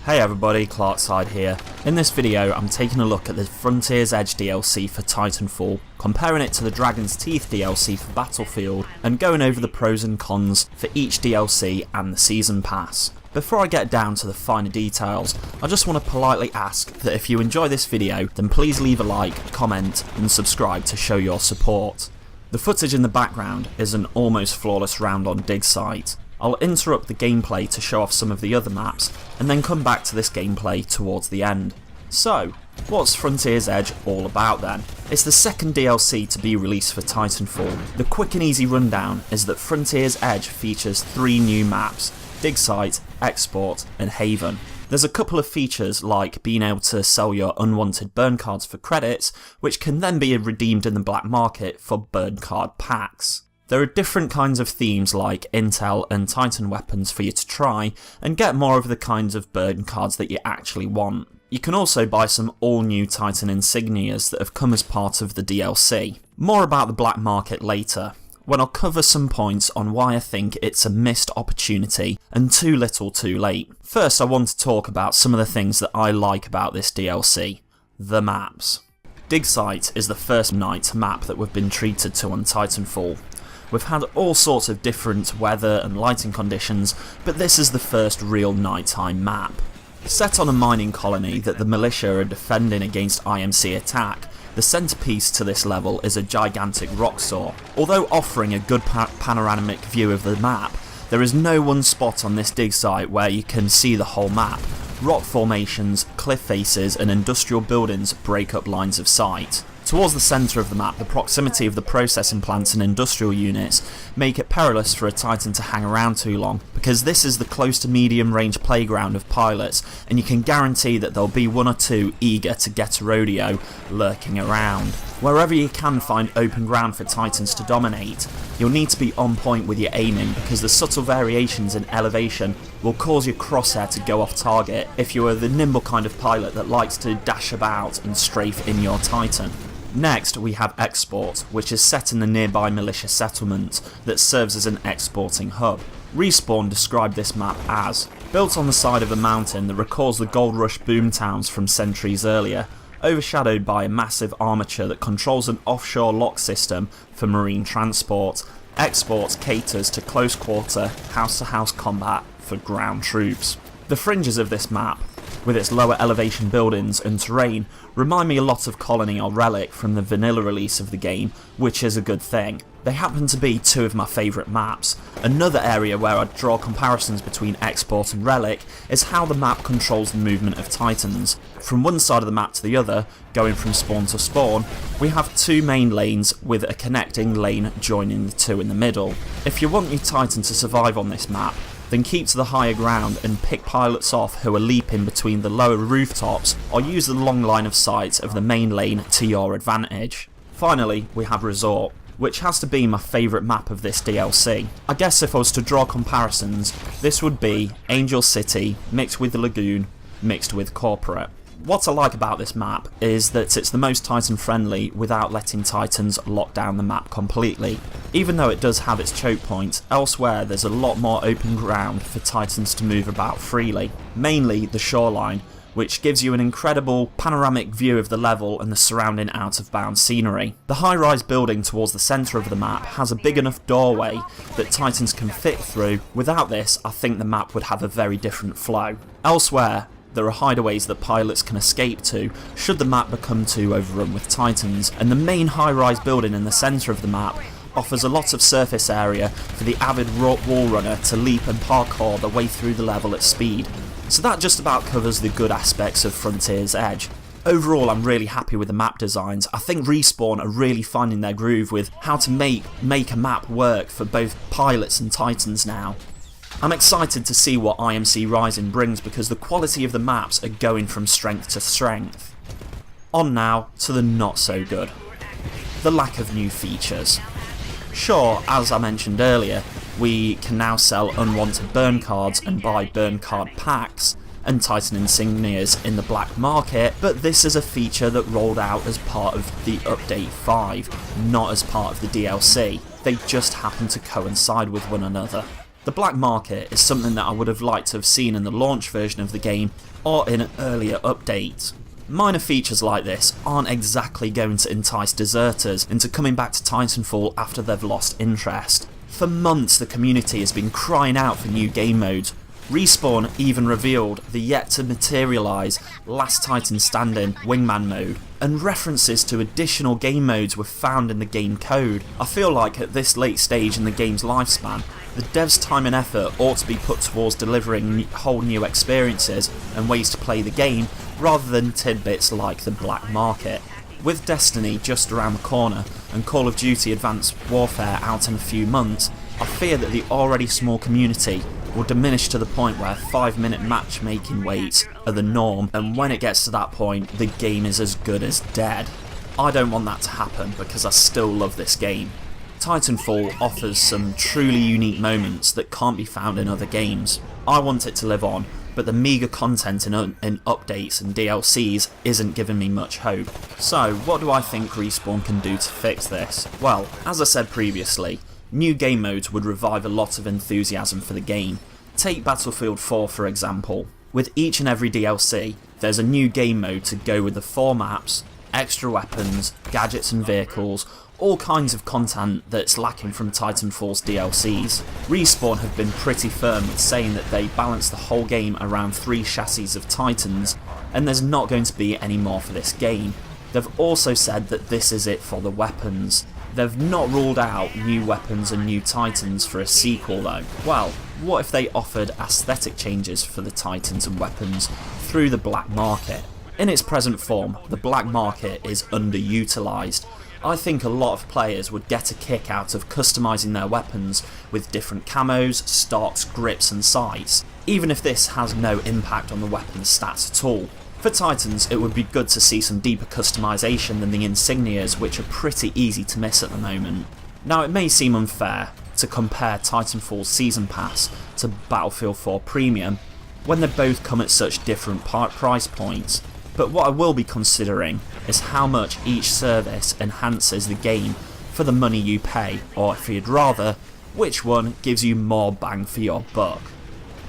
Hey everybody, CLARKSIDE here. In this video I'm taking a look at the Frontier's Edge DLC for Titanfall, comparing it to the Dragon's Teeth DLC for Battlefield, and going over the pros and cons for each DLC and the Season Pass. Before I get down to the finer details, I just want to politely ask that if you enjoy this video, then please leave a like, comment and subscribe to show your support. The footage in the background is an almost flawless round on dig site. I'll interrupt the gameplay to show off some of the other maps, and then come back to this gameplay towards the end. So, what's Frontier's Edge all about then? It's the second DLC to be released for Titanfall. The quick and easy rundown is that Frontier's Edge features 3 new maps: Dig Site, Export and Haven. There's a couple of features like being able to sell your unwanted burn cards for credits, which can then be redeemed in the black market for burn card packs. There are different kinds of themes like Intel and Titan weapons for you to try, and get more of the kinds of burn cards that you actually want. You can also buy some all new Titan insignias that have come as part of the DLC. More about the black market later, when I'll cover some points on why I think it's a missed opportunity and too little too late. First I want to talk about some of the things that I like about this DLC. The maps. Dig Site is the first night map that we've been treated to on Titanfall. We've had all sorts of different weather and lighting conditions, but this is the first real nighttime map. Set on a mining colony that the militia are defending against IMC attack, the centrepiece to this level is a gigantic rock saw. Although offering a good panoramic view of the map, there is no one spot on this dig site where you can see the whole map. Rock formations, cliff faces and industrial buildings break up lines of sight. Towards the centre of the map, the proximity of the processing plants and industrial units make it perilous for a Titan to hang around too long, because this is the close to medium range playground of pilots, and you can guarantee that there'll be 1 or 2 eager to get a rodeo lurking around. Wherever you can find open ground for Titans to dominate, you'll need to be on point with your aiming, because the subtle variations in elevation will cause your crosshair to go off target if you are the nimble kind of pilot that likes to dash about and strafe in your Titan. Next we have Export, which is set in the nearby militia settlement that serves as an exporting hub. Respawn described this map as built on the side of a mountain that recalls the Gold Rush boomtowns from centuries earlier, overshadowed by a massive armature that controls an offshore lock system for marine transport. Export caters to close quarter, house-to-house combat for ground troops. The fringes of this map, with its lower elevation buildings and terrain, remind me a lot of Colony or Relic from the vanilla release of the game, which is a good thing. They happen to be 2 of my favourite maps. Another area where I draw comparisons between Export and Relic is how the map controls the movement of Titans. From one side of the map to the other, going from spawn to spawn, we have 2 main lanes with a connecting lane joining the 2 in the middle. If you want your Titan to survive on this map, then keep to the higher ground and pick pilots off who are leaping between the lower rooftops, or use the long line of sight of the main lane to your advantage. Finally, we have Resort, which has to be my favourite map of this DLC. I guess if I was to draw comparisons, this would be Angel City mixed with the Lagoon mixed with Corporate. What I like about this map is that it's the most Titan friendly without letting Titans lock down the map completely. Even though it does have its choke point, elsewhere there's a lot more open ground for Titans to move about freely. Mainly the shoreline, which gives you an incredible panoramic view of the level and the surrounding out of bounds scenery. The high-rise building towards the centre of the map has a big enough doorway that Titans can fit through. Without this, I think the map would have a very different flow. Elsewhere, there are hideaways that pilots can escape to should the map become too overrun with Titans, and the main high-rise building in the centre of the map offers a lot of surface area for the avid wall runner to leap and parkour their way through the level at speed. So that just about covers the good aspects of Frontier's Edge. Overall, I'm really happy with the map designs. I think Respawn are really finding their groove with how to make a map work for both pilots and Titans now. I'm excited to see what IMC Rising brings, because the quality of the maps are going from strength to strength. On now to the not so good. The lack of new features. Sure, as I mentioned earlier, we can now sell unwanted burn cards and buy burn card packs and Titan insignias in the black market, but this is a feature that rolled out as part of the Update 5, not as part of the DLC. They just happen to coincide with one another. The black market is something that I would have liked to have seen in the launch version of the game or in an earlier update. Minor features like this aren't exactly going to entice deserters into coming back to Titanfall after they've lost interest. For months the community has been crying out for new game modes. Respawn even revealed the yet to materialise Last Titan Standing Wingman mode, and references to additional game modes were found in the game code. I feel like at this late stage in the game's lifespan, the devs' time and effort ought to be put towards delivering whole new experiences and ways to play the game, rather than tidbits like the black market. With Destiny just around the corner and Call of Duty Advanced Warfare out in a few months, I fear that the already small community will diminish to the point where 5-minute matchmaking waits are the norm, and when it gets to that point, the game is as good as dead. I don't want that to happen because I still love this game. Titanfall offers some truly unique moments that can't be found in other games. I want it to live on, but the meagre content in updates and DLCs isn't giving me much hope. So, what do I think Respawn can do to fix this? Well, as I said previously, new game modes would revive a lot of enthusiasm for the game. Take Battlefield 4 for example. With each and every DLC, there's a new game mode to go with the 4 maps, extra weapons, gadgets and vehicles, all kinds of content that's lacking from Titanfall's DLCs. Respawn have been pretty firm with saying that they balance the whole game around 3 chassis of Titans, and there's not going to be any more for this game. They've also said that this is it for the weapons. They've not ruled out new weapons and new Titans for a sequel though. Well, what if they offered aesthetic changes for the Titans and weapons through the black market? In its present form, the black market is underutilised. I think a lot of players would get a kick out of customising their weapons with different camos, stocks, grips and sights, even if this has no impact on the weapon's stats at all. For Titans, it would be good to see some deeper customisation than the insignias, which are pretty easy to miss at the moment. Now, it may seem unfair to compare Titanfall's Season Pass to Battlefield 4 Premium when they both come at such different price points, but what I will be considering is how much each service enhances the game for the money you pay, or if you'd rather, which one gives you more bang for your buck.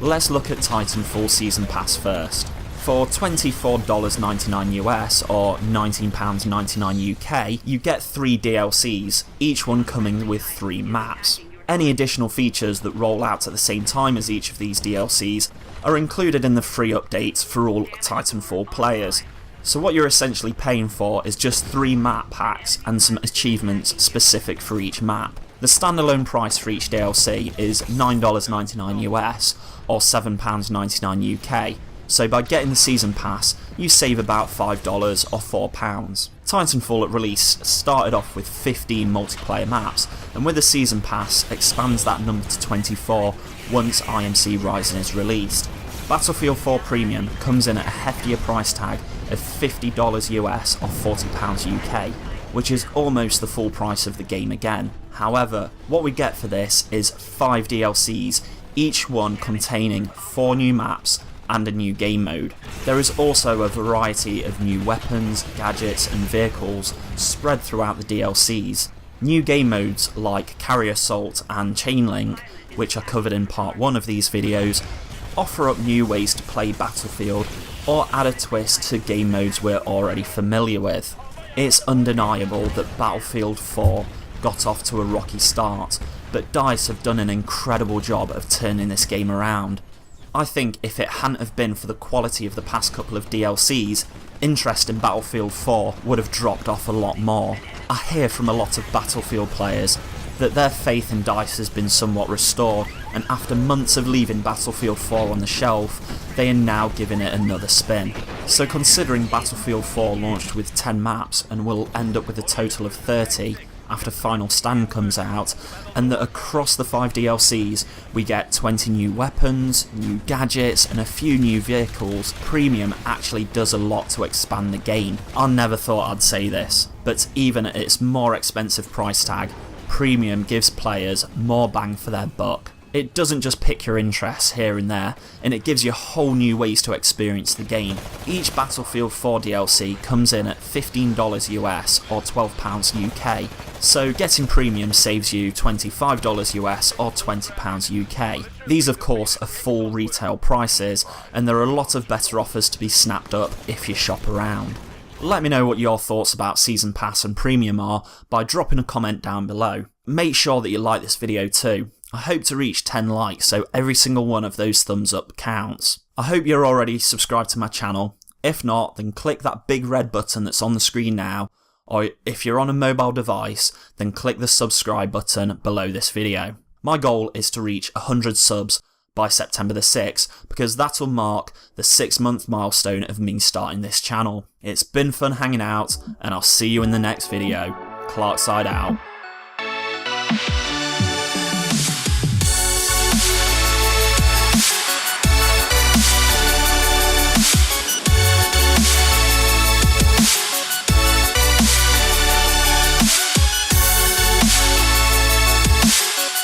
Let's look at Titanfall Season Pass first. For $24.99 US or £19.99 UK, you get 3 DLCs, each one coming with 3 maps. Any additional features that roll out at the same time as each of these DLCs are included in the free updates for all Titanfall players. So what you're essentially paying for is just 3 map packs and some achievements specific for each map. The standalone price for each DLC is $9.99 US or £7.99 UK. So by getting the Season Pass, you save about $5 or £4. Titanfall at release started off with 15 multiplayer maps, and with the Season Pass expands that number to 24 once IMC Rising is released. Battlefield 4 Premium comes in at a heftier price tag of $50 US or £40 UK, which is almost the full price of the game again. However, what we get for this is 5 DLCs, each one containing 4 new maps and a new game mode. There is also a variety of new weapons, gadgets and vehicles spread throughout the DLCs. New game modes like Carrier Assault and Chainlink, which are covered in part 1 of these videos, offer up new ways to play Battlefield or add a twist to game modes we're already familiar with. It's undeniable that Battlefield 4 got off to a rocky start, but DICE have done an incredible job of turning this game around. I think if it hadn't have been for the quality of the past couple of DLCs, interest in Battlefield 4 would have dropped off a lot more. I hear from a lot of Battlefield players that their faith in DICE has been somewhat restored, and after months of leaving Battlefield 4 on the shelf, they are now giving it another spin. So considering Battlefield 4 launched with 10 maps and will end up with a total of 30, after Final Stand comes out, and that across the 5 DLCs we get 20 new weapons, new gadgets and a few new vehicles, Premium actually does a lot to expand the game. I never thought I'd say this, but even at its more expensive price tag, Premium gives players more bang for their buck. It doesn't just pick your interests here and there, and it gives you whole new ways to experience the game. Each Battlefield 4 DLC comes in at $15 US or £12 UK, so getting Premium saves you $25 US or £20 UK. These of course are full retail prices, and there are a lot of better offers to be snapped up if you shop around. Let me know what your thoughts about Season Pass and Premium are by dropping a comment down below. Make sure that you like this video too. I hope to reach 10 likes, so every single one of those thumbs up counts. I hope you're already subscribed to my channel. If not, then click that big red button that's on the screen now, or if you're on a mobile device, then click the subscribe button below this video. My goal is to reach 100 subs by September the 6th, because that'll mark the 6-month milestone of me starting this channel. It's been fun hanging out, and I'll see you in the next video. Clarkside out.